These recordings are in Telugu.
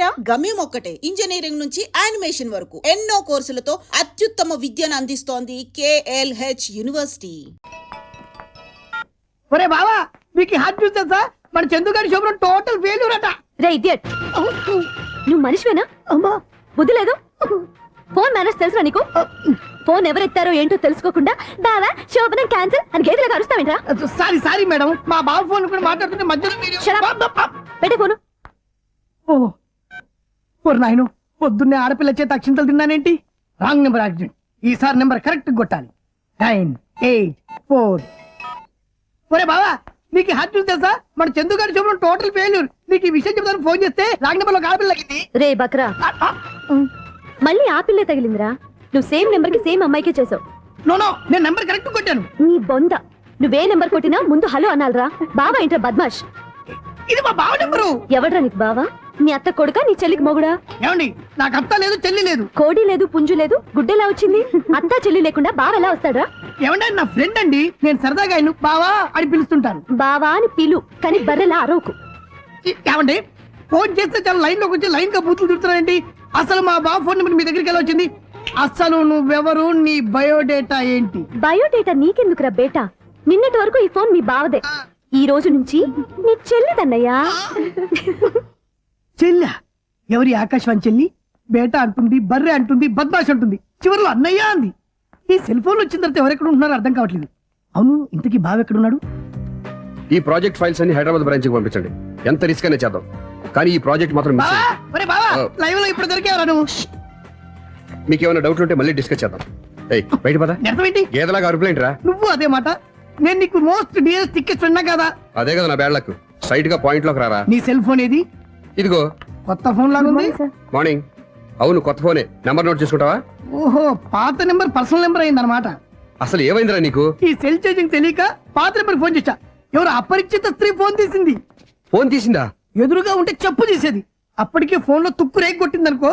పేరా? గమ్యం ఒక్కటే, ఇంజనీరింగ్ నుంచి యానిమేషన్ వరకు ఎన్నో కోర్సులతో అత్యుత్తమ విద్యను అందిస్తోంది KLH యూనివర్సిటీ. ఒరే బావా, మీకు హాట్ న్యూస్ తెలుసా? మన చందుగారి శుభ్రం టోటల్ ఫెయిల్యూర్ అట. రే ఇడియట్, నువ్వు మనిషివేనా? అమ్మా బుద్ధి లేదు. ఫోన్ మేనేజ్ తెలుసా నీకు? ఫోన్ ఎవరెత్తారో ఏంటో తెలుసుకోకుండా బావా శోభనం క్యాన్సిల్ అని గేదెలకు అరుస్తావేంట్రా? సారీ మేడం, మా బావ ఫోన్ కూడా మాట్లాడుతుంటే మధ్యలో పెట్టే ఫోను. ఓ నాయను, పొద్దున్నే ఆడపిల్ల చేత అక్షింతలు తిన్నానేంటి? Wrong number accident. ఈసారి నెంబర్ కరెక్ట్ కొట్టాలి. 9, 8, 4. ఒరే బావా, నీకు హాట్ న్యూస్ తెలుసా? మన చందుగారి శుభ్రం టోటల్ ఫెయిల్యూర్. నీకు ఈ విషయం చెప్తాను ఫోన్ చేస్తే రాంగ్ నెంబర్ లో ఆడపిల్ల తగ్గింది. రే బక్రా, మళ్ళీ ఆ పిల్లే తగిలిందిరా. నువ్వు సేమ్ నెంబర్ కి సేమ్ అమ్మాయికే చేసావు. నో, నేను నెంబర్ కరెక్ట్ కొట్టాను. నీ బొంద, నువ్వే నెంబర్ కొట్టినా ముందు హలో అనాలరా. బావా ఏంట్రా బద్మాష్? ఇది మా బావ నెంబరు. ఎవడ్రా నీకు బావా? నీ అత్త కొడుక, నీ చెల్లికి మొగుడా? ఏమండి, నాకు అత్త లేదు, చెల్లి లేదు. కోడి లేదు, పుంజు లేదు, గుడ్డెలా వచ్చింది? అత్త చెల్లి లేకుండా బావ ఎలా వస్తాడా? ఏమండి, నా ఫ్రెండ్ అండి, నేను సరదాగా ఆయన బావా అని పిలుస్తుంటాను. బావా అని పిలు, కానీ బర్రెలా అరవకు. ఏమండి, ఫోన్ చేస్తే చాలా లైన్ లోకి వచ్చి లైన్ గా బూతులు తిడుతున్నానండి. అసలు మా బావ ఫోన్ నెంబర్ మీ దగ్గరికి ఎలా వచ్చింది? అసలు నువ్వెవరు, నీ బయోడేటా ఏంటి? బయోడేటా నీకెందుకురా బేటా? నిన్నటి వరకు ఈ ఫోన్ మీ బావదే, ఈ రోజు నుంచి నీ చెల్లిదన్నయ్యా. చెల్లి? ఎవరి ఆకాశవాణి చెల్లి? బేటా అంటుంది, బర్రె అంటుంది, బద్మాష్ అంటుంది, చివరిలో అన్నయ్య అంది. ఈ సెల్ ఫోన్ వచ్చిన తర్వాత ఎవరెక్కడ ఉంటున్నారో అర్థం కావట్లేదు. అవును, ఇంతకీ బావ ఎక్కడున్నాడు? ఈ ప్రాజెక్ట్ ఫైల్స్ అన్ని హైదరాబాద్ బ్రాంచ్ కి పంపించండి. ఎంత రిస్క్ అయినా చేద్దాం, కానీ ఈ ప్రాజెక్ట్ మాత్రం మిస్ అయ్యింది. లైవ్ లో ఇప్పుడు దొరికేవరా నువ్వు? మీకు ఏమైనా డౌట్లు ఉంటే మళ్ళీ డిస్కస్ చేద్దాం. బయట పద. అర్థమేంటి? గేదలాగా అరుపులేంట్రా? నువ్వు అదే మాట. నేను నీకు మోస్ట్ డియరెస్ట్ టికెట్స్ ఉన్నా కదా. అదే కదా నా బ్యాడ్ లక్. స్ట్రైట్ గా పాయింట్ లోకి రారా. నీ సెల్ ఫోన్ ఏది? ఇదిగో. కొత్త ఫోన్ లాగా ఉంది. మార్నింగ్. అవును, కొత్త ఫోనే. నెంబర్ నోట్ చేసుకుంటావా? ఓహో, పాత నెంబర్ పర్సనల్ నెంబర్ అయింది అనమాట. అసలు ఏమైందిరా నీకు? ఈ సెల్ చేంజింగ్ తెలియక పాత నెంబర్ ఫోన్ చేశా. ఎవరు అపరిచిత స్త్రీ ఫోన్ తీసింది. ఫోన్ తీసిందా? ఎదురుగా ఉంటే చెప్పు తీసేది. అప్పటికే ఫోన్ లో తుక్కు రేగి కొట్టింది అనుకో.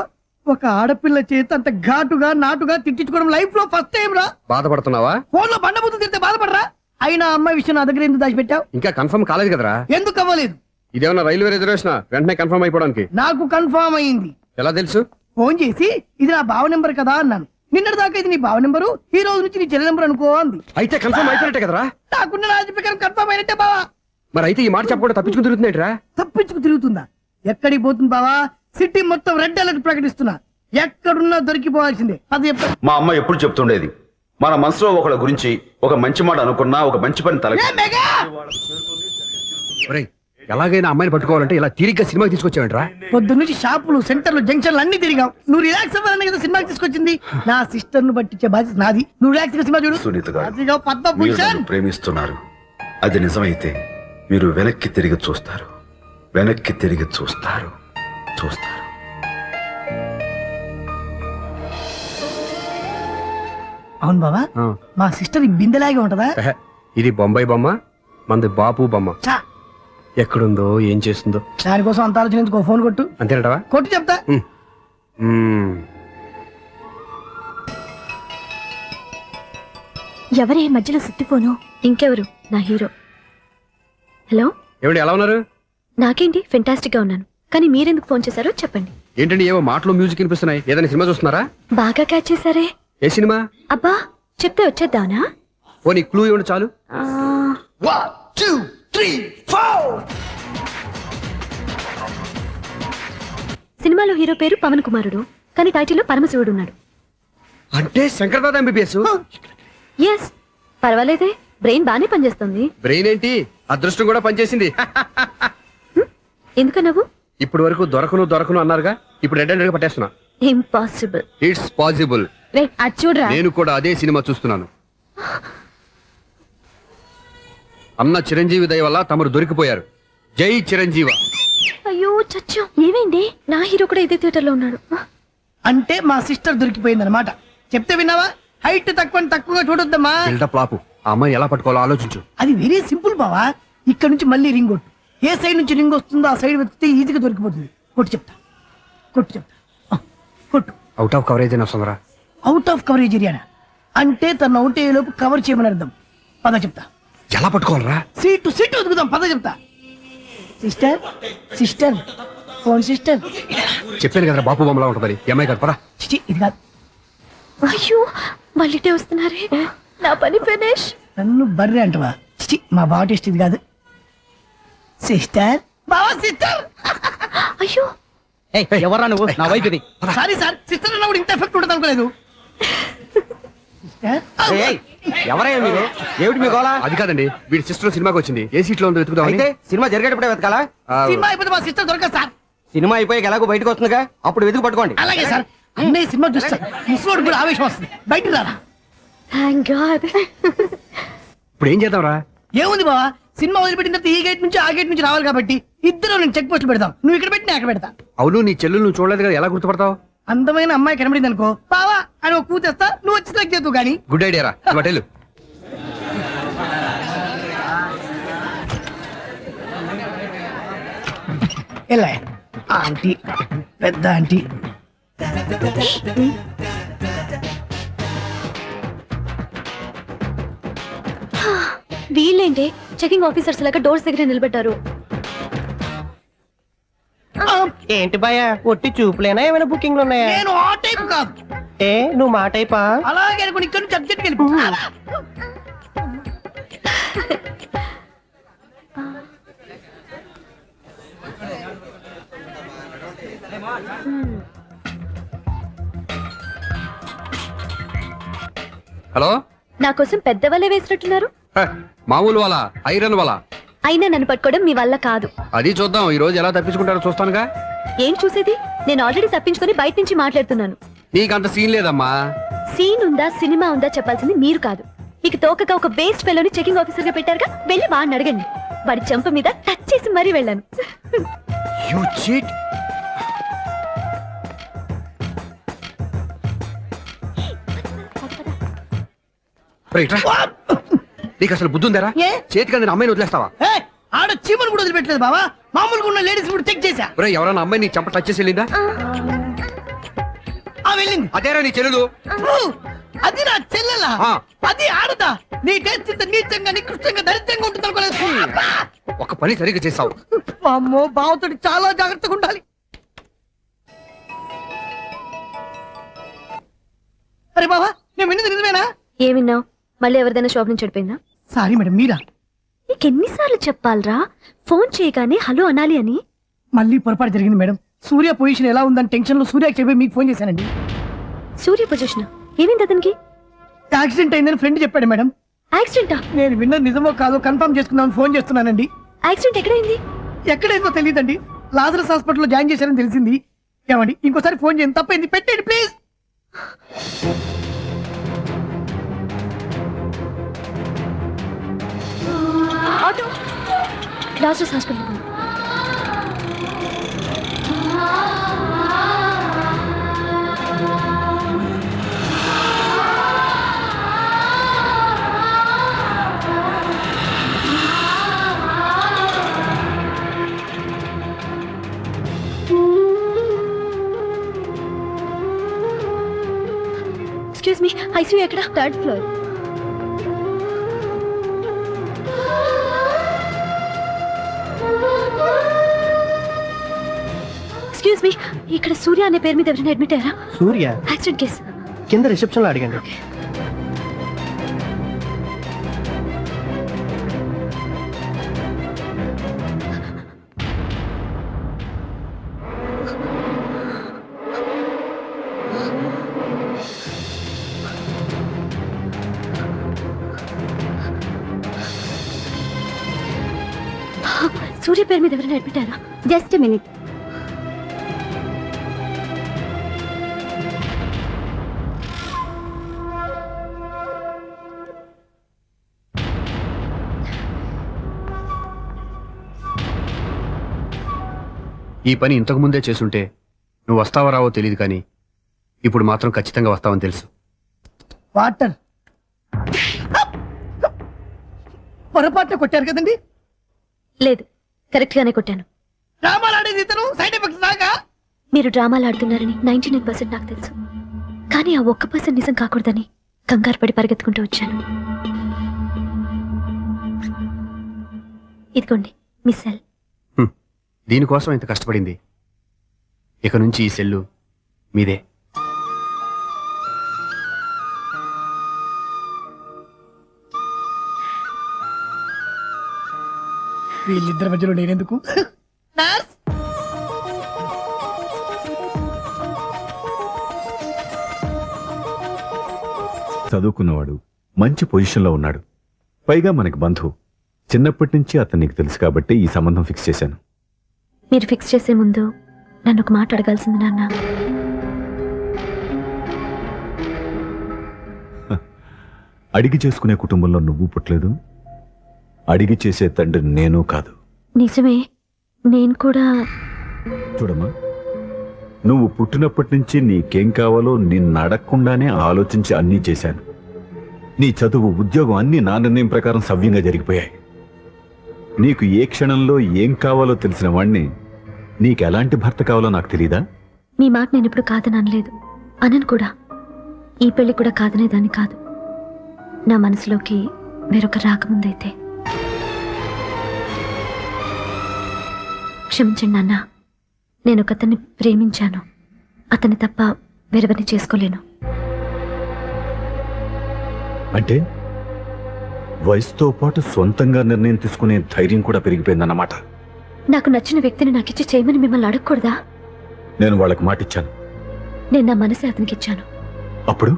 ఒక ఆడపిల్ల చేత అంత ఘాటుగా నాటుగా తిట్టించుకోవడం లైఫ్ లో ఫస్ట్ టైం రా. బాధపడుతున్నావా? ఫోన్ లో బండబూతులు తిడితే బాధపడరా? అయినా అమ్మాయి విషయం నా దగ్గర ఎందుకు దాచిపెట్టావు? ఇంకా కన్ఫర్మ్ కాలేదు కదరా. ఎందుకు అవ్వలేదు? ఇదేమన్నా రైల్వే రిజర్వేషన్? వెంటనే కన్ఫర్మ్ అయిపోవడానికి. నాకు కన్ఫర్మ్ అయింది. ఎలా తెలుసు? ఫోన్ చేసి ఇది నా బావ నెంబర్ కదా అన్నాను. నిన్నటి దాకా ఇది నీ బావ నెంబరు, ఈ రోజు నుంచి నీ చెల్లి నెంబర్ అనుకో అంది. అయితే కన్ఫర్మ్ అయిపోయినట్టే కదరా. నాకున్న రాజు ప్రకారం కన్ఫర్మ్ అయినట్టే బావా. మరి అయితే ఈ మాట చెప్పకుండా తప్పించుకుని తిరుగుతున్నాయిట్రా. తప్పించుకు తిరుగుతుందా? ఎక్కడికి పోతుంది బావా? సిటీ మొత్తం రెడ్ అలర్ట్ ప్రకటిస్తున్నా. ఎక్కడున్నా దొరికిపోవాల్సిందే. అది చెప్ప. మా అమ్మ ఎప్పుడు చెప్తుండేది, మన మనసులో ఒకళ్ళ గురించి ఒక మంచి మాట అనుకున్నా ఒక మంచి పని తల. ఎలాగైనా అమ్మాయిని పట్టుకోవాలంటే ఇలా తీరిగ్గా సినిమాకి తీసుకొచ్చావంట్రా. పొద్దున్నుంచి షాపులు, సెంటర్లు, జంక్షన్లు అన్ని తిరిగావు. నువ్వు రిలాక్స్ అవ్వాలని కదా సినిమాకి తీసుకొచ్చింది. నా సిస్టర్ ను పట్టించే బాధ్యత నాది. నువ్వు రిలాక్స్ గా సినిమా చూడు. సునీత గారు, అదిగో పద్మభూషణ్. మీరు ప్రేమిస్తున్నారు. అది నిజమైతే మీరు వెనక్కి తిరిగి చూస్తారు, వెనక్కి తిరిగి చూస్తారు, చూస్తారు. అవును బావా, మా సిస్టర్ బిందెలాగే ఉంటదా? ఇది బొంబాయి బొమ్మ, మంది బాపు బొమ్మ. చా, ఎక్కడుందో ఏం చేస్తుందో దానికోసం అంత ఆలోచన. ఫోన్ కొట్టు. అంతేనటవా? కొట్టు చెప్తా. ఎవరే మధ్యలో సుత్తిపోను? ఇంకెవరు? నా హీరో. హలో, ఏమిటి ఎలా ఉన్నారు? నాకేంటి ఫెంటాస్టిక్ గా ఉన్నాను, కానీ మీరెందుకు ఫోన్ చేశారో చెప్పండి. ఏంటండి ఏవో మాటలు మ్యూజిక్ వినిపిస్తున్నాయి. ఏదైనా సినిమా చూస్తున్నారా? బాగా క్యాచ్ చేశారే. ఏ సినిమా? అబ్బా, చెప్తే వచ్చేద్దానా? పోనీ క్లూ ఇవ్వండి చాలు. 1, 2, 3, 4. సినిమాలో హీరో పేరు పవన్ కుమారుడు, కానీ టైటిల్లో పరమశివుడు ఉన్నాడు. అంటే శంకర్దాద ఎంబీబీఎస్. ఎస్, పర్వాలేదే, బ్రెయిన్ బానే పనిచేస్తుంది. బ్రెయిన్ ఏంటి, అదృష్టం కూడా పనిచేసింది. ఎందుకన్నావు? ఇప్పటి వరకు దొరకను అన్నారుగా, ఇప్పుడు రెడ్ హ్యాండెడ్ గా పట్టేస్తున్నా. ఇంపాసిబుల్. It's possible. అది చూడరా. నేను కూడా అదే సినిమా చూస్తున్నాను. అన్న చిరంజీవి దయ వల్ల తమరు దొరికిపోయారు. జై చిరంజీవ. అయ్యో చచ్చా, ఏమైంది? నా హీరో కూడా ఇదే థియేటర్ లో ఉన్నాడు. అంటే మా సిస్టర్ దొరికిపోయింది అనమాట. చెప్తే విన్నావా? హైట్ తక్కువగా చూడొద్దమ్మా. బిల్డప్ లాపు. ఆ అమ్మాయి ఎలా పట్టుకోవాలో ఆలోచించు. అది వెరీ సింపుల్ బావా. ఇక్కడ నుంచి మళ్ళీ రింగ్ కొట్టు. ఏ సైడ్ నుంచి రింగ్ వస్తుందో ఆ సైడ్ వెతికితే ఈజీగా దొరికిపోతుంది. కొట్టు చెప్తా. కొట్టు. అవుట్ ఆఫ్ కవరేజ్ అయినా వస్తుందిరా. అవుట్ ఆఫ్ కవరేజ్ ఏరియా అంటే తన అవుట్ అయ్యేలోపు కవర్ చేయమని అర్థం. పద చెప్తా. ఎలా పట్టుకోవాలరా? సీటు వెతుకుదాం. పద చెప్తా. Sister phone sister. చెప్పాను కదా బాపు బొమ్మలా ఉంటుందని. ఈ అమ్మాయి కాదు పదా. చిచి ఇది కాదు. అయ్యో మళ్ళీ వస్తున్నారే, నా పని ఫినిష్. నన్ను బర్రె అంటవా? చిచి మా బావ టేస్ట్ ఇది కాదు. సిస్టర్, బావా సిస్టర్. అయ్యో ఎవరా నువ్వు? నా వైఫ్ ఇది. సారీ సార్, సిస్టర్ అన్నప్పుడు ఇంత ఎఫెక్ట్ ఉంటుంది అనుకోలేదు. సిస్టర్, ఎవరయ్యా మీరు? ఏమిటి మీ గోళ? అది కాదండి, వీడి సిస్టర్ సినిమాకి వచ్చింది. ఏ సీట్ లో ఉందో వెతుకుదామని. అయితే సినిమా జరిగేటప్పుడే వెతకాలా? సినిమా అయిపోతే మా సిస్టర్ దొరకదు సార్. సినిమా అయిపోయాక ఎలాగో బయటకు వస్తుందిగా, అప్పుడు వెతుకు పట్టుకోండి. అలాగే సార్. అన్నయ్య సినిమా చూస్తా ముసలోడు కూడా ఆవేశం వస్తుంది. బయటికి రారా. Thank God. ఇప్పుడు ఏం చేద్దాంరా? ఏముంది బావా, సినిమా వదిలిపెట్టిన తర్వాత ఈ గేట్ నుంచి ఆ గేట్ నుంచి రావాలి కాబట్టి ఇద్దరు నేను చెక్ పోస్ట్ పెడతాం. నువ్వు ఇక్కడ పెట్టి నేను అక్కడ పెడతా. అవును, నీ చెల్లెలు నువ్వు చూడలేదు కదా, ఎలా గుర్తుపడతావు? అందమైన అమ్మాయి కనబడింది అనుకో, బావా అని ఒక కూతేస్తా, నువ్వు వచ్చి సెలెక్ట్ చేద్దు కానీ. గుడ్ ఐడియా రా. హోటల్ ఎలా ఆంటీ, పెద్ద ఆంటీ. వీళ్ళేంటి చెకింగ్ ఆఫీసర్స్ లాగా డోర్స్ దగ్గర నిలబెట్టారు. ఏంటి భయ, ఒట్టి చూపులేనా? ఏమైనా బుకింగ్లు ఉన్నాయా? నేను ఆ టైప్ కాదు. ఏ నువ్వు మా టైపా? అలాగే అనుకుని ఇక్కడ నుంచి అర్జెంట్కి వెళ్ళిపో. హలో. నా కోసం పెద్ద వలే వేసినట్టున్నారు. హ, మామూలు వాళ్ళ ఐరన్ వాళ్ళ. అయినా నన్ను పట్టుకోవడం మీ వల్ల కాదు. అది చూద్దాం, ఈ రోజు ఎలా తప్పించుకుంటారో చూస్తానుగా. ఏం చూసేది? నేను ఆల్రెడీ తప్పించుకొని బయట నుంచి మాట్లాడుతున్నాను. నీకంత సీన్ లేదమ్మా. సీన్ ఉందా సినిమా ఉందా చెప్పాల్సింది మీరు కాదు. మీకు తోకగా ఒక బేస్ట్ ఫెలోని చెకింగ్ ఆఫీసర్ గా పెట్టారుగా, వెళ్ళి వాడిని అడగండి. వాడి చెంప మీద టచ్ చేసి మరీ వెళ్ళాను. You cheat. రైట్ రా. నీకు అసలు బుద్ధి ఉందారా? ఏ? చేతికి అందిన అమ్మాయిని వదిలేస్తావా? ఏయ్, ఆడ చీమను కూడా వదిలిపెట్టలేదు బావా. మామూలుగా ఉన్న లేడీస్ కూడా చెక్ చేశా. ఒరేయ్, ఎవరైనా అమ్మాయి నీ చెంప టచ్ చేసి వెళ్ళిందా? ఆ వెళ్ళింది. అదేరా నీ చెల్లెలు. ఓ, అది నా చెల్లెలా? ఆ. అది ఆడదా? నీ టేస్ట్ ఇంత నీచంగా నికృష్టంగా దరిద్రంగా ఉంటుంది అనుకోలేదు. ఒక పని సరిగ్గా చేసావు. అమ్మో, బావతోటి చాలా జాగ్రత్తగా ఉండాలి. అరే బావా, నేను విన్నది నిజమేనా? ఏమిన్నావు? మళ్ళీ ఎవరిదైనా షాప్ నుంచి చెడిపోయిందా? సారీ మేడం, మీరా? నీకెన్నిసార్లు చెప్పాలరా ఫోన్ చేయగానే హలో అనాలి అని? మళ్ళీ పొరపాటు జరిగింది మేడం. సూర్య పొజిషన్ ఎలా ఉందని టెన్షన్ లో సూర్యకి చెప్పి మీకు ఫోన్ చేశానండి. సూర్య పొజిషన్ ఏమైంది అతనికి? యాక్సిడెంట్ అయిందని ఫ్రెండ్ చెప్పాడు మేడం. యాక్సిడెంటా? నేను విన్నది నిజమో కాదో కన్ఫర్మ్ చేసుకుందామని ఫోన్ చేస్తున్నానండి. యాక్సిడెంట్ ఎక్కడైంది? ఎక్కడైందో తెలియదండి. లాజరస్ హాస్పిటల్లో జాయిన్ చేశారని తెలిసింది. ఏమండి, ఇంకోసారి ఫోన్ చేయండి. తప్పైంది, పెట్టండి please. Auto Lazarus hospital. Excuse me, ICU ఎక్కడ? Third floor. ఎక్స్క్యూజ్ మీ, ఇక్కడ సూర్య అనే పేరు మీద ఎవరైనా అడ్మిట్ అయ్యారా? Surya accident case. కింద రిసెప్షన్ లో అడిగండి. సూర్య పేరు మీద ఎవరైనా అడ్మిట్ అయ్యారా? Just minute. ఈ పని ఇంతకు ముందే చేసుంటే నువ్వు వస్తావో రావో తెలియదు, కానీ ఇప్పుడు మాత్రం ఖచ్చితంగా వస్తావని తెలుసు. వాటర్ పొరపాటున కొట్టారు కదండి? లేదు, కరెక్ట్ గానే కొట్టాను. డ్రామాలు ఆడేది ఇతను, సైడ్ ఎఫెక్ట్స్ దాకా. మీరు డ్రామాలు ఆడుతున్నారని 99% నాకు తెలుసు, కానీ ఆ 1% నిజం కాకూడదని కంగారు పడి పరిగెత్తుకుంటూ వచ్చాను. ఇదిగోండి మీ సెల్. దీనికోసం ఇంత కష్టపడింది ఇక నుంచి ఈ సెల్లు మీదే. వీళ్ళిద్దరి మధ్యలో నేనెందుకు? నర్స్! చదువుకున్నవాడు, మంచి పొజిషన్లో ఉన్నాడు, పైగా మనకి బంధువు. చిన్నప్పటి నుంచి అతను నీకు తెలుసు కాబట్టి ఈ సంబంధం ఫిక్స్ చేశాను. మీరు ఫిక్స్ చేసే ముందు నన్ను ఒక మాట అడగాల్సింది నాన్న. అడిగి చేసుకునే కుటుంబంలో నువ్వు పుట్టలేదు, అడిగి చేసే తండ్రి నేను కాదు. నిజమే, నేను కూడా. చూడమ్మా, నువ్వు పుట్టినప్పటి నుంచి నీకేం కావాలో నిన్ను అడగకుండానే ఆలోచించి అన్నీ చేశాను. నీ చదువు, ఉద్యోగం అన్నీ నా నిర్ణయం ప్రకారం సవ్యంగా జరిగిపోయాయి. నీకు ఏ క్షణంలో ఏం కావాలో తెలిసిన వాణ్ణి నీకు ఎలాంటి భర్త కావాలో నాకు తెలీదా? మీ మాట నేను ఇప్పుడు కాదని అనలేదు, అనను కూడా. ఈ పెళ్లి కూడా కాదనేదాన్ని కాదు. నా మనసులోకి వేరొక రాకముందైతే. క్షమించండి నాన్న, నేను ఒకతన్ని ప్రేమించాను. అతన్ని తప్ప వేరెవరిని చేసుకోలేను. అంటే వయసుతో పాటు సొంతంగా నిర్ణయం తీసుకునే ధైర్యం కూడా పెరిగిపోయిందన్నమాట. నాకు నచ్చిన వ్యక్తిని నాకిచ్చి చేయమని మిమ్మల్ని అడగకూడదా? నేను వాళ్ళకి మాటిచ్చాను. నేను నా మనసే అతనికి ఇచ్చాను. అప్పుడు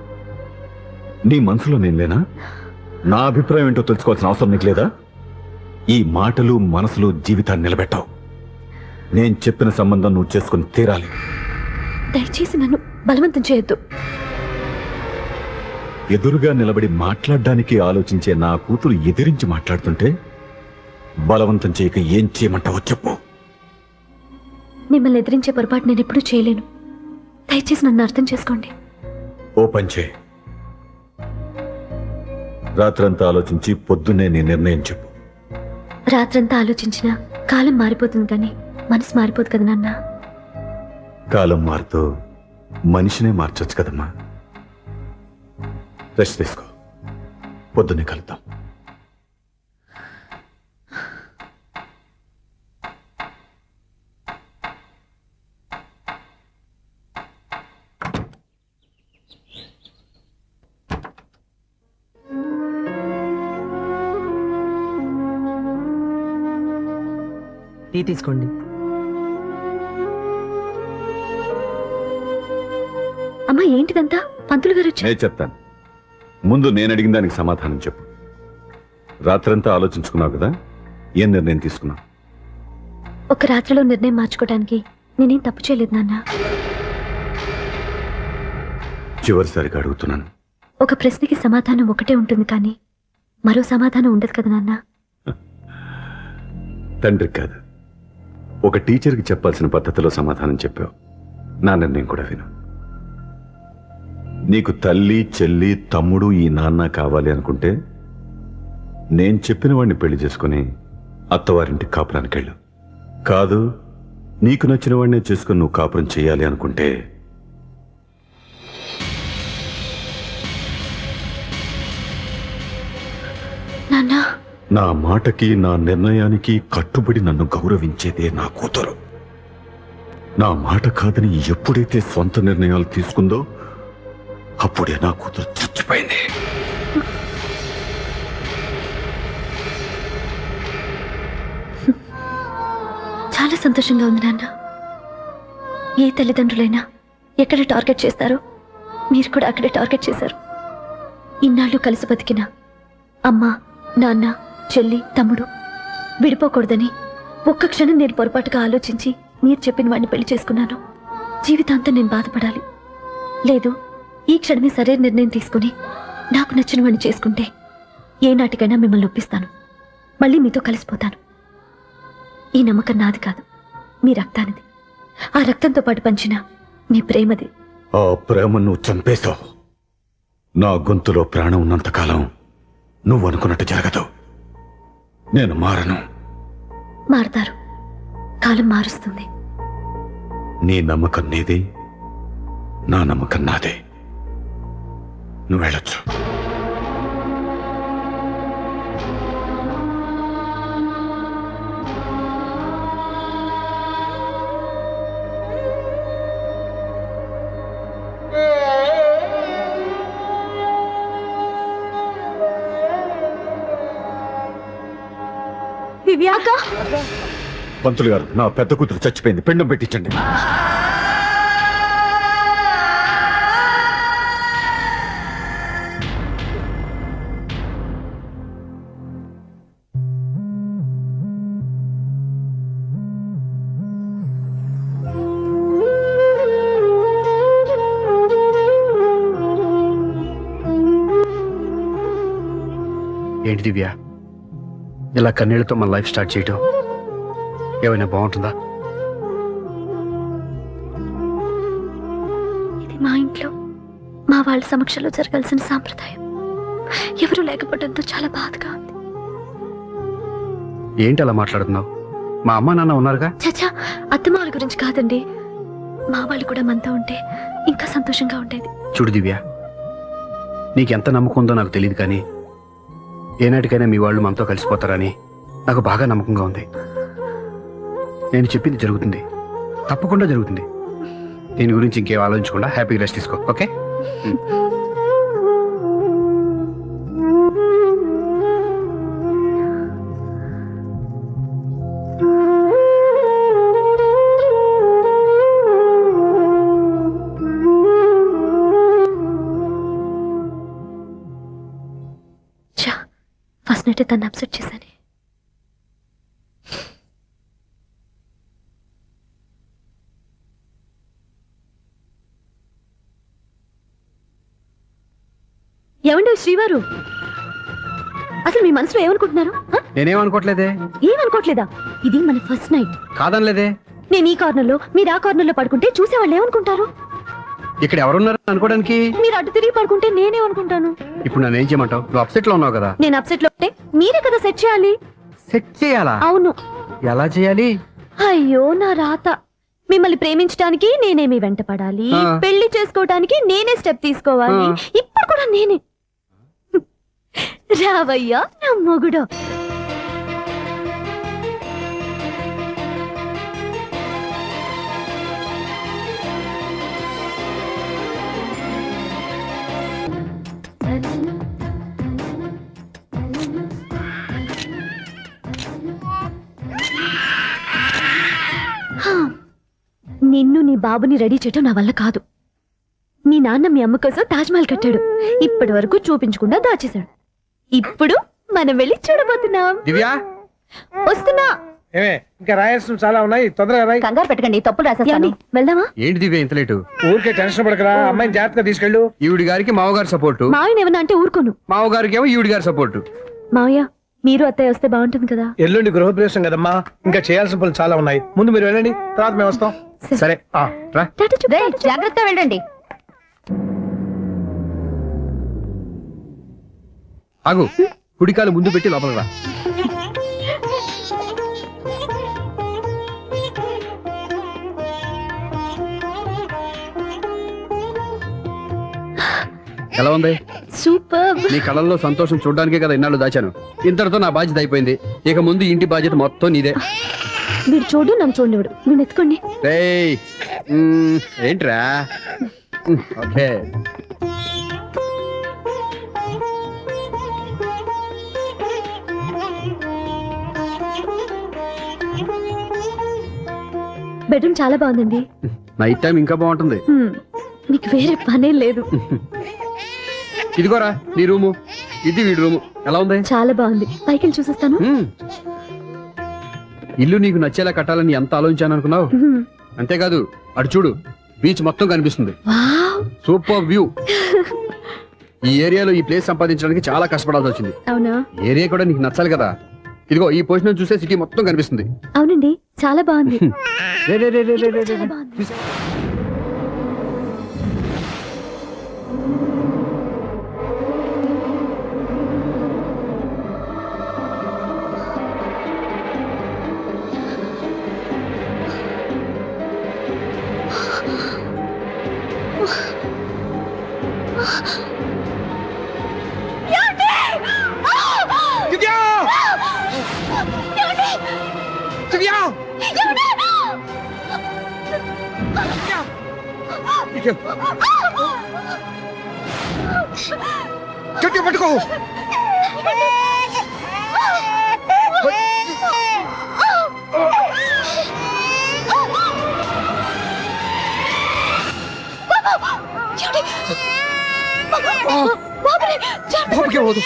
నీ మనసులో నేను లేనా? నా అభిప్రాయం ఏంటో తెలుసుకోవాల్సిన అవసరం నీకు లేదా? ఈ మాటలు, మనసులు జీవితాన్ని నిలబెట్టావు. నేను చెప్పిన సంబంధం నువ్వు చేసుకుని తీరాలి. దయచేసి నన్ను బలవంతం చేయొద్దు. ఎదురుగా నిలబడి మాట్లాడడానికి ఆలోచించే నా కూతురు ఎదిరించి మాట్లాడుతుంటే బలవంతం చేయక ఏం చేయమంటావో చెప్పు. మిమ్మల్ని ఎదిరించే పొరపాటు నేను ఎప్పుడూ చేయలేను. దయచేసి నన్ను అర్థం చేసుకోండి. ఓ పని చేయి, రాత్రంతా ఆలోచించి పొద్దున్నే నీ నిర్ణయం చెప్పు. రాత్రంతా ఆలోచించినా కాలం మారిపోతుంది కానీ మనసు మారిపోదు కదా నాన్న. కాలం మారుతూ మనిషినే మార్చొచ్చు కదమ్మా. రెస్ట్ తీసుకో, పొద్దున్నే కలుద్దాం. టీ తీసుకోండి. అమ్మా, ఏంటిదంతా? పంతులు గారు వచ్చి. నేను చెప్తాను, ముందు నేను అడిగిన దానికి సమాధానం చెప్పు. రాత్రంతా ఆలోచించుకున్నావు కదా, ఏం నిర్ణయం తీసుకున్నావు? ఒక రాత్రిలో నిర్ణయం మార్చుకోవడానికి నేనేం తప్పు చేయలేదు నాన్న. చివరిసారిగా అడుగుతున్నాను. ఒక ప్రశ్నకి సమాధానం ఒకటే ఉంటుంది కానీ మరో సమాధానం ఉండదు కదా నాన్న. తండ్రికి కాదు, ఒక టీచర్కి చెప్పాల్సిన పద్ధతిలో సమాధానం చెప్పావు. నా నిర్ణయం కూడా విను. నీకు తల్లి, చెల్లి, తమ్ముడు, ఈ నాన్న కావాలి అనుకుంటే నేను చెప్పిన వాడిని పెళ్లి చేసుకుని అత్తవారింటికి కాపురానికి వెళ్ళు. కాదు, నీకు నచ్చిన వాడినే చేసుకుని నువ్వు కాపురం చేయాలి అనుకుంటే నాన్న, నా మాటకి, నా నిర్ణయానికి కట్టుబడి నన్ను గౌరవించేదే నా కూతురు. నా మాట కాదని ఎప్పుడైతే సొంత నిర్ణయాలు తీసుకుందో అప్పుడే నా కూతురు చచ్చిపోయింది. చాలా సంతోషంగా ఉంది నాన్న. ఏ తల్లిదండ్రులైనా ఎక్కడ టార్గెట్ చేస్తారో మీరు కూడా అక్కడే టార్గెట్ చేశారు. ఇన్నాళ్ళు కలిసి బతికిన అమ్మ, నాన్న, చెల్లి, తమ్ముడు విడిపోకూడదని ఒక్క క్షణం నేను పొరపాటుగా ఆలోచించి మీరు చెప్పిన వాడిని పెళ్లి చేసుకున్నాను. జీవితాంతం నేను బాధపడాలి? లేదు, ఈ క్షణమే సరైన నిర్ణయం తీసుకుని నాకు నచ్చిన వాడిని చేసుకుంటే ఏ నాటికైనా మిమ్మల్ని ఒప్పిస్తాను. మళ్ళీ మీతో కలిసిపోతాను. ఈ నమ్మకం నాది కాదు, మీ రక్తానిది. ఆ రక్తంతో పాటు పంచిన మీ ప్రేమది. ఆ ప్రేమ నువ్వు చంపేశావు. నా గొంతులో ప్రాణం ఉన్నంతకాలం నువ్వు అనుకున్నట్టు జరగదు. నేను మారను. మారతారు, కాలం మారుస్తుంది. నీ నమ్మకం నీది, నా నమ్మకం నాదే. నువ్వు వెళ్ళొచ్చు. దివ్య అక్క పంతులు గారు, నా పెద్ద కూతురు చచ్చిపోయింది, పిండం పెట్టించండి. ఏంటి దివ్య, ఇలా కన్నీళ్లతో మన లైఫ్ స్టార్ట్ చేయటం ఏమైనా బాగుంటుందా? ఇది మా ఇంట్లో మా వాళ్ళ సమక్షంలో జరగాల్సిన సాంప్రదాయం. ఎవరు లేకపోవడంతో చాలా బాధగా ఉంది. ఏంటి అలా మాట్లాడుతున్నావు? మా అమ్మ నాన్న ఉన్నారుగా. చచ్చా, అత్తమాల గురించి కాదండి. మా వాళ్ళు కూడా మనతో ఉంటే ఇంకా సంతోషంగా ఉండేది. చూడు దివ్య, నీకెంత నమ్మకం ఉందో నాకు తెలియదు, కానీ ఏనాటికైనా మీ వాళ్ళు మనతో కలిసిపోతారని నాకు బాగా నమ్మకంగా ఉంది. నేను చెప్పింది జరుగుతుంది, తప్పకుండా జరుగుతుంది. దీని గురించి ఇంకేం ఆలోచించకుండా హ్యాపీగా రెస్ట్ తీసుకో, ఓకే? చా, ఫస్ట్ నైట్ తను అప్సెట్ చేశాను. ఏమండి శ్రీవారు, అసలు మీ మనసులో ఏమనుకుంటున్నారు? నేనేమనుకోవట్లేదే. ఏమనుకోవట్లేదా? ఇది మన ఫస్ట్ నైట్. కాదనలేదే. నేను ఈ కార్నర్ లో, మీరు ఆ కార్నర్ లో పడుకుంటే చూసేవాళ్ళు ఏమనుకుంటారు? ఇక్కడ ఎవరున్నారు అనుకోవడానికి? మీరు అటు తిరిగి పడుకుంటే నేనేమనుకుంటాను? ఇప్పుడు నన్ను ఏం చేయమంటావు? నువ్వు అప్సెట్ లో ఉన్నావు కదా. నేను అప్సెట్ లో ఉంటే మీరే కదా సెట్ చేయాలి. సెట్ చేయాలా? అవును. ఎలా చేయాలి? అయ్యో నా రాత. మిమ్మల్ని ప్రేమించడానికి నేనే మీ వెంట పడాలి, ఆ. పెళ్లి చేసుకోవడానికి నేనే స్టెప్ తీసుకోవాలి. ఆ. ఇప్పుడు కూడా నేనే. రావయ్యా నా మొగుడు. హా, నిన్ను నీ బాబుని రెడీ చేయటం నా వల్ల కాదు. మీ నాన్న మీ అమ్మ కోసం తాజ్మహల్ కట్టాడు, ఇప్పటి వరకు చూపించకుండా దాచేశాడు. ఇప్పుడు మనం వెళ్ళి చూడబోతున్నాం. దివ్య, వస్తున్నా. ఏమే ఇంకా రాయాల్సిన చాలా ఉన్నాయి, తొందరగా రాయి. కంగారు పెట్టకండి, తప్పులు రాసేస్తాను. వెళ్దామా? ఏంటి దివ్య ఇంత లేటు? ఊరికే టెన్షన్ పడకరా, అమ్మాయిని జాగ్రత్తగా తీసుకెళ్ళు. ఈవిడి గారికి మావగారు సపోర్టు, మావయ్య ఏమన్నా అంటే ఊరుకోను. మావగారికి ఏమో ఈవిడి గారి సపోర్టు. మావయ్య, మీరు అత్తయ్య వస్తే బాగుంటుంది కదా. ఎల్లుండి గృహప్రవేశం కదమ్మా, ఇంకా చేయాల్సిన పనులు చాలా ఉన్నాయి. ముందు మీరు వెళ్ళండి, తర్వాత మేము వస్తాం. సరే రా. జాగ్రత్తగా వెళ్ళండి. ఆగు, కుడికాలు ముందు పెట్టి లోపల రా. ఎలా ఉంది? సూపర్. నీ కళ్ళల్లో సంతోషం చూడడానికే కదా ఇన్నాళ్ళు దాచాను. ఇంతటితో నా బాధ్యత అయిపోయింది. ఇక ముందు ఇంటి బాధ్యత మొత్తం నీదే. మీరు చూడు, నన్ను చూడనివ్వడు. మీరు ఎత్తుకోండి. రేయ్, ఏంట్రా? ఓకే. బెడ్రూమ్ చాలా బాగుందండి. నైట్ టైం ఇంకా బాగుంటుంది. మీకు వేరే పనే లేదు. ఇదిగోరా నీ రూము, ఇది వీడి రూము. ఎలా ఉంది? చాలా బాగుంది. పైకి వెళ్ళి చూసేస్తాను. ఇల్లు నీకు నచ్చేలా కట్టాలని ఎంత ఆలోచించాను అనుకున్నావు? అంతేకాదు, అటు చూడు, బీచ్ మొత్తం కనిపిస్తుంది. Wow, super view. ఈ ఏరియాలో ఈ ప్లేస్ సంపాదించడానికి చాలా కష్టపడాల్సి వచ్చింది. అవునా? ఏరియా కూడా నీకు నచ్చాలి కదా. ఇదిగో ఈ పొజిషన్ చూసే సిటీ మొత్తం కనిపిస్తుంది. అవునండి, చాలా బాగుంది. రే, రే, రే, రే, రే, రే, రే. చాలా బాగుంది. దివ్యా! దివ్యా! గట్టిగా పట్టుకో. బాబుని బాబుకి అవ్వదు.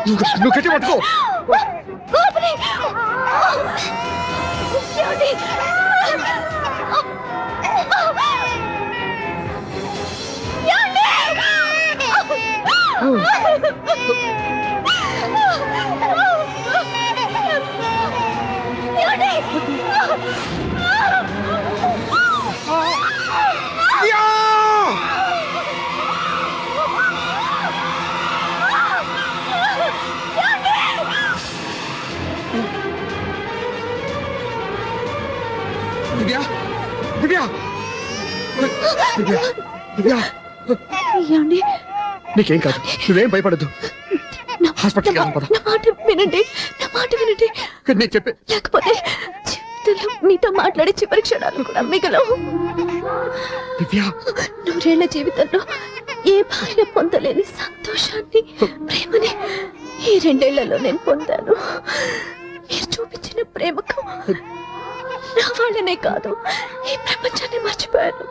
నువ్వు గట్టి పట్టుకో. బాబుని దివ్య దివ్య దివ్య దివ్య ఏమండి నీకేం కాదు, నువ్వేం భయపడద్దు. హాస్పిటల్కి వెళ్దాం పద. నా మాట వినండి, నా మాట వినండి. నేను చెప్పే లేకపోతే జీవితంలో మీతో మాట్లాడే చివరి క్షణాలు కూడా మిగలవు. దివ్య నూరేళ్ల జీవితంలో ఏ భార్య పొందలేని సంతోషాన్ని, ప్రేమని ఈ 2 ఏళ్లలో నేను పొందాను. మీరు చూపించిన ప్రేమకు నా వాళ్ళనే కాదు, ఈ ప్రపంచాన్ని మర్చిపోయాను.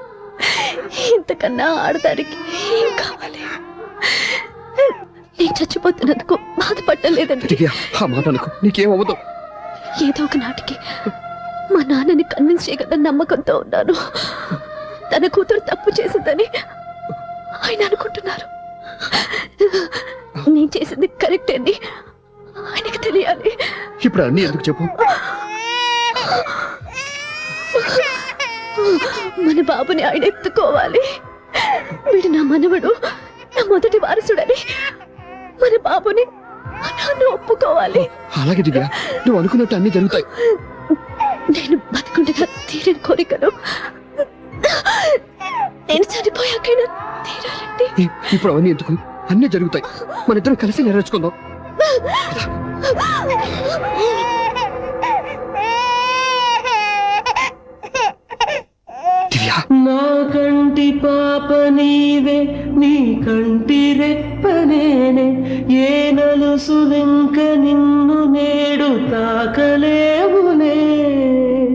ఇంతకన్నా ఆడదానికి ఏం కావాలి? నేను చచ్చిపోతున్నందుకు బాధపడలేదండి. దివ్య ఆ మాట అనుకో, నీకేం అవ్వదు. ఏదో ఒక నాటికి మా నాన్నని కన్విన్స్ చేయగల నమ్మకంతో ఉన్నాను. తన కూతురు తప్పు చేసిందని ఆయన అనుకుంటున్నారు. నేను చేసింది కరెక్ట్ అని ఆయనకి తెలియాలి. ఇప్పుడు అన్నీ ఎందుకు చెప్పు. మన బాబుని ఆయన ఎత్తుకోవాలి. వీడు నా మనవడు, నా మొదటి వారసుడని మన బాబుని మా నాన్న ఒప్పుకోవాలి. అలాగే దివ్య, నువ్వు అనుకున్నట్టు అన్ని జరుగుతాయి. నేను బతుకుండగా తీరని కోరికలు నేను చనిపోయాకైనా తీరాలండి. ఇప్పుడు అవన్నీ ఎందుకు, అన్నీ జరుగుతాయి. మన ఇద్దరం కలిసి నెరవేర్చుకుందాం. దివ్య నా కంటి పాప నీవే, నీ కంటి రెప్పనేనే, ఏ నలుసులింక నిన్ను నేడు తాకలే